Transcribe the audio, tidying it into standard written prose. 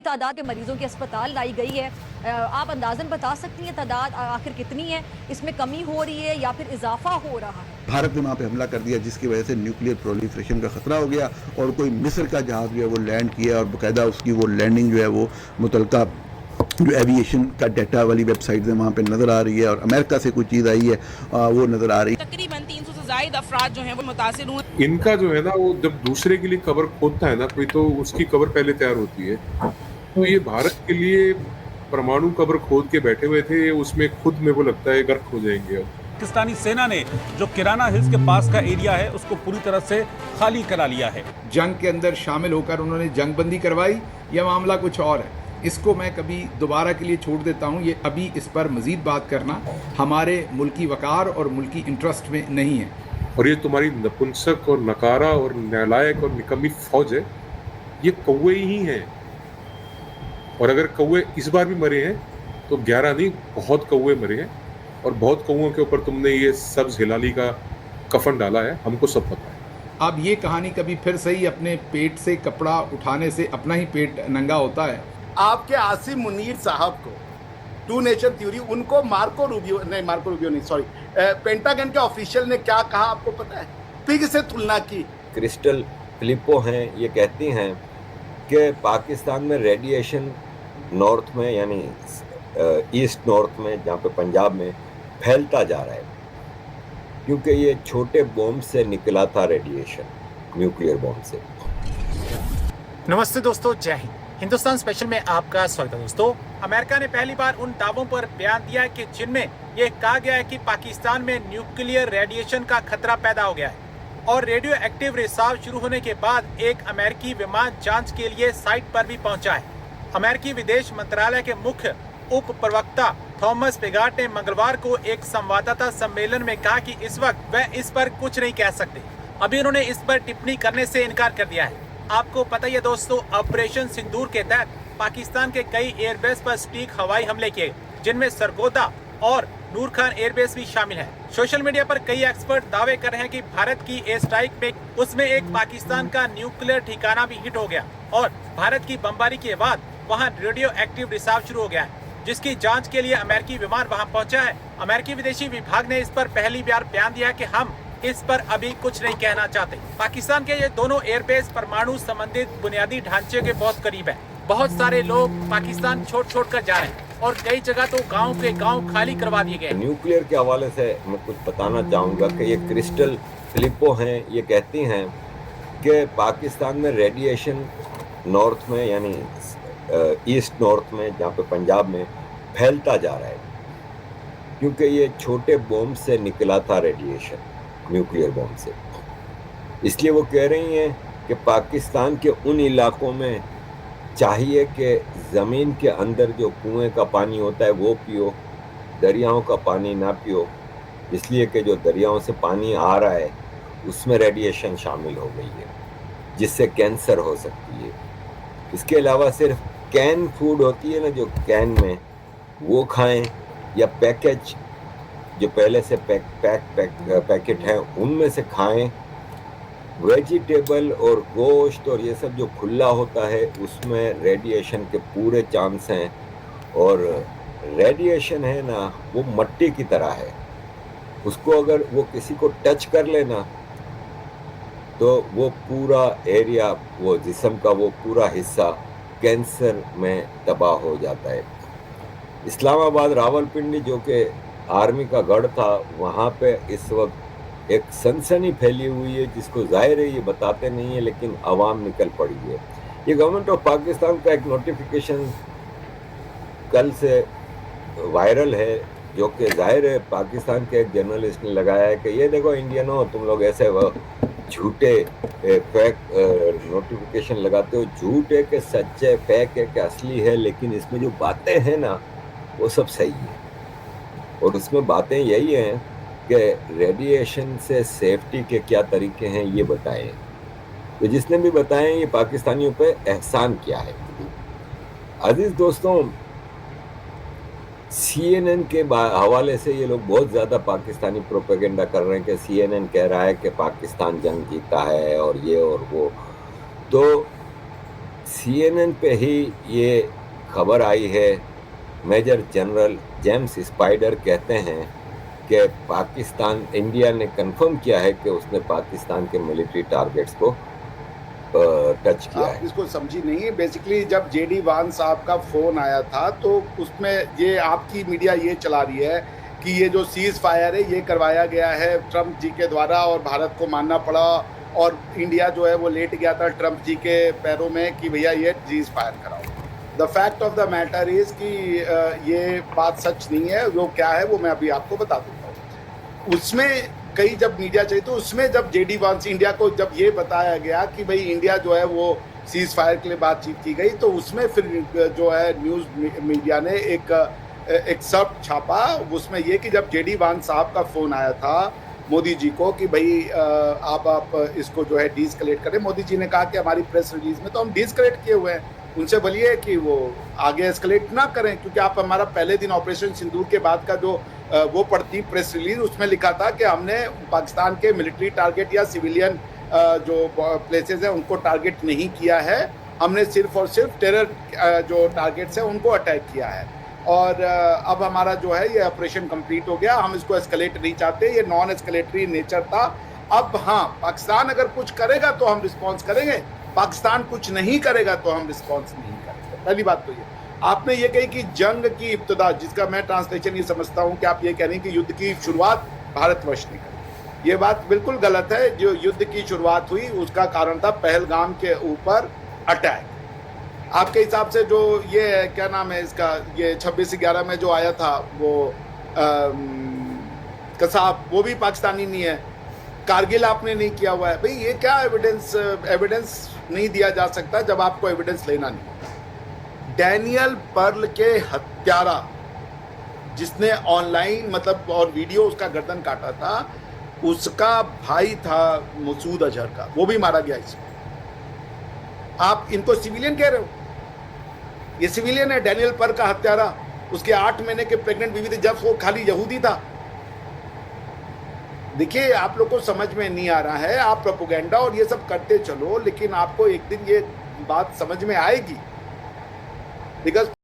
तादाद में मरीजों की अस्पताल लाई गई है। आप अंदाजन बता सकती हैं तादाद आखिर कितनी है, इसमें कमी हो रही है या फिर इजाफा हो रहा है? भारत ने वहाँ पे हमला कर दिया जिसकी वजह से न्यूक्लियर प्रोलिफरेशन का खतरा हो गया और कोई मिस्र का जहाज जो है वो लैंड किया और बाकायदा उसकी वो लैंडिंग जो है वो मुतलका जो एविएशन का डाटा वाली वेबसाइट है वहाँ पे नज़र आ रही है और अमेरिका से कोई चीज़ आई है वो नज़र आ रही है। तकरीबन 300 से ज़ायद अफराद जो हैं वो मुतासिर हुए। इनका जो है ना वो जब दूसरे के लिए कबर खोदता है ना कोई तो उसकी कबर पहले तैयार होती है। तो ये भारत के लिए परमाणु कबर खोद के बैठे हुए थे, उसमें खुद में वो लगता है गर्क हो जाएंगे। अब पाकिस्तानी सेना ने जो किराना हिल्स के पास का एरिया है उसको पूरी तरह से खाली करा लिया है। जंग के अंदर शामिल होकर उन्होंने जंगबंदी करवाई, यह मामला कुछ और है। इसको मैं कभी दोबारा के लिए छोड़ देता हूँ। ये अभी इस पर मजीद बात करना हमारे मुल्की वकार और मुल्की इंटरेस्ट में नहीं है। और ये तुम्हारी नपुंसक और नकारा और नालायक और निकम्मी फौज है, ये कौवे ही हैं। और अगर कौवे इस बार भी मरे हैं तो 11 नहीं, बहुत कौवे मरे हैं और बहुत कौवों के ऊपर तुमने ये सब्ज हिलाली का कफन डाला है, हमको सब पता है। अब ये कहानी कभी फिर सही अपने पेट से कपड़ा उठाने से अपना ही पेट नंगा होता है। आपके आसिम मुनीर साहब को टू नेशन थ्योरी, उनको मार्को रूबियो नहीं, सॉरी, पेंटागन के ऑफिशियल ने क्या कहा आपको पता है? पिग से तुलना की। क्रिस्टल फिलिपो हैं, ये कहती हैं कि पाकिस्तान में रेडिएशन नॉर्थ में यानी ईस्ट नॉर्थ में जहाँ पे पंजाब में फैलता जा रहा है क्योंकि ये छोटे बॉम्ब से निकला था रेडिएशन, न्यूक्लियर बॉम्ब से। नमस्ते दोस्तों, जय हिंद। हिंदुस्तान स्पेशल में आपका स्वागत है। दोस्तों, अमेरिका ने पहली बार उन दावों पर बयान दिया कि जिनमें यह कहा गया है कि पाकिस्तान में न्यूक्लियर रेडिएशन का खतरा पैदा हो गया है और रेडियो एक्टिव रिसाव शुरू होने के बाद एक अमेरिकी विमान जांच के लिए साइट पर भी पहुंचा है। अमेरिकी विदेश मंत्रालय के मुख्य उप प्रवक्ता थॉमस पिगाट ने मंगलवार को एक संवाददाता सम्मेलन में कहा कि इस वक्त वह इस पर कुछ नहीं कह सकते। अभी उन्होंने इस पर टिप्पणी करने से इनकार कर दिया है। आपको पता ही है दोस्तों, ऑपरेशन सिंदूर के तहत पाकिस्तान के कई एयरबेस पर सटीक हवाई हमले किए, जिनमें सरगोदा और नूर खान एयरबेस भी शामिल है। सोशल मीडिया पर कई एक्सपर्ट दावे कर रहे हैं कि भारत की एयर स्ट्राइक में उसमें एक पाकिस्तान का न्यूक्लियर ठिकाना भी हिट हो गया और भारत की बमबारी के बाद वहां रेडियो एक्टिव रिसाव शुरू हो गया है, जिसकी जांच के लिए अमेरिकी विमान वहां पहुंचा है। अमेरिकी विदेशी विभाग ने इस पर पहली बार बयान दिया कि हम इस पर अभी कुछ नहीं कहना चाहते। पाकिस्तान के ये दोनों एयरबेस परमाणु संबंधित बुनियादी ढांचे के बहुत करीब है। बहुत सारे लोग पाकिस्तान छोड़ कर जा रहे हैं और कई जगह तो गांव के गांव खाली करवा दिए गए। न्यूक्लियर के हवाले से मैं कुछ बताना चाहूँगा कि ये क्रिस्टल फिलिपो हैं, ये कहती हैं कि पाकिस्तान में रेडिएशन नॉर्थ में यानी ईस्ट नॉर्थ में जहाँ पे पंजाब में फैलता जा रहा है क्योंकि ये छोटे बॉम्ब से निकला था रेडिएशन, न्यूक्लियर बॉम्ब से। इसलिए वो कह रही हैं कि पाकिस्तान के उन इलाकों में चाहिए कि ज़मीन के अंदर जो कुएं का पानी होता है वो पियो, दरियाओं का पानी ना पियो, इसलिए कि जो दरियाओं से पानी आ रहा है उसमें रेडिएशन शामिल हो गई है जिससे कैंसर हो सकती है। इसके अलावा सिर्फ कैन फूड होती है ना, जो कैन में, वो खाएं या पैकेज जो पहले से पैकेट हैं उनमें से खाएं। वेजिटेबल और गोश्त और ये सब जो खुला होता है उसमें रेडिएशन के पूरे चांस हैं और रेडिएशन है ना वो मट्टी की तरह है, उसको अगर वो किसी को टच कर लेना तो वो पूरा एरिया, वो जिस्म का वो पूरा हिस्सा कैंसर में तबाह हो जाता है। इस्लामाबाद रावलपिंडी जो कि आर्मी का गढ़ था, वहाँ पे इस वक्त एक सनसनी फैली हुई है जिसको जाहिर है ये बताते नहीं है लेकिन आवाम निकल पड़ी है। ये गवर्नमेंट ऑफ पाकिस्तान का एक नोटिफिकेशन कल से वायरल है जो कि जाहिर है पाकिस्तान के एक जर्नलिस्ट ने लगाया है कि ये देखो इंडियनों, तुम लोग ऐसे झूठे फेक नोटिफिकेशन लगाते हो, झूठ है कि सच है, फेक है कि असली है, लेकिन इसमें जो बातें हैं ना वो सब सही है। और उसमें बातें यही हैं कि रेडिएशन से सेफ्टी के क्या तरीके हैं ये बताएं। तो जिसने भी बताएं ये पाकिस्तानियों पे एहसान किया है। अजीज दोस्तों, CNN के हवाले से ये लोग बहुत ज़्यादा पाकिस्तानी प्रोपेगेंडा कर रहे हैं कि CNN कह रहा है कि पाकिस्तान जंग जीता है और ये और वो। तो CNN पे ही ये खबर आई है। मेजर जनरल जेम्स स्पाइडर कहते हैं कि पाकिस्तान, इंडिया ने कंफर्म किया है कि उसने पाकिस्तान के मिलिट्री टारगेट्स को टच किया है। आप इसको समझी नहीं। बेसिकली जब जेडी वान साहब का फोन आया था तो उसमें ये आपकी मीडिया ये चला रही है कि ये जो सीज फायर है ये करवाया गया है ट्रंप जी के द्वारा और भारत को मानना पड़ा और इंडिया जो है वो लेट गया था ट्रंप जी के पैरों में कि भैया ये सीज फायर कराओ। The fact of the matter is कि ये बात सच नहीं है। वो क्या है वो मैं अभी आपको बता दूंगा। उसमें कई जब मीडिया चाहिए तो उसमें जब जेडी वांस इंडिया को जब ये बताया गया कि भाई इंडिया जो है वो सीज फायर के लिए बातचीत की गई तो उसमें फिर जो है न्यूज़ मीडिया ने एक सब छापा। उसमें ये कि जब जेडी वांस साहब का फ़ोन आया था मोदी जी को कि भाई आप इसको जो है डीस्केलेट करें, मोदी जी ने कहा कि हमारी प्रेस रिलीज में तो हम डीस्केलेट किए हुए हैं, उनसे बोलिए कि वो आगे एस्केलेट ना करें। क्योंकि आप हमारा पहले दिन ऑपरेशन सिंदूर के बाद का जो वो पढ़ती प्रेस रिलीज उसमें लिखा था कि हमने पाकिस्तान के मिलिट्री टारगेट या सिविलियन जो प्लेसेस हैं उनको टारगेट नहीं किया है, हमने सिर्फ और सिर्फ टेरर जो टारगेट्स हैं उनको अटैक किया है। और अब हमारा जो है ये ऑपरेशन कंप्लीट हो गया, हम इसको एस्केलेट नहीं चाहते, ये नॉन एस्केलेटरी नेचर था। अब हाँ, पाकिस्तान अगर कुछ करेगा तो हम रिस्पॉन्स करेंगे, पाकिस्तान कुछ नहीं करेगा तो हम रिस्पॉन्स नहीं करेंगे। पहली बात तो ये। आपने ये कही कि जंग की इब्तिदा, जिसका मैं ट्रांसलेशन ये समझता हूँ कि आप ये कह रहे हैं कि युद्ध की शुरुआत भारतवर्ष ने करी। ये बात बिल्कुल गलत है। जो युद्ध की शुरुआत हुई उसका कारण था पहलगाम के ऊपर अटैक। आपके हिसाब से जो ये क्या नाम है इसका, ये 26/11 में जो आया था वो कसाब, वो भी पाकिस्तानी नहीं है। कारगिल आपने नहीं किया हुआ है। भाई ये क्या एविडेंस नहीं दिया जा सकता जब आपको एविडेंस लेना नहीं। डैनियल पर्ल के हत्यारा जिसने ऑनलाइन मतलब और वीडियो उसका गर्दन काटा था, उसका भाई था मसूद अजहर का, वो भी मारा गया इसमें। आप इनको सिविलियन कह रहे हो? ये सिविलियन है डैनियल पर्ल का हत्यारा। उसके 8 महीने के प्रेग्नेंट बीवी थी जब वो खाली यहूदी था। देखिए आप लोग को समझ में नहीं आ रहा है। आप प्रोपेगेंडा और ये सब करते चलो, लेकिन आपको एक दिन ये बात समझ में आएगी। बिकॉज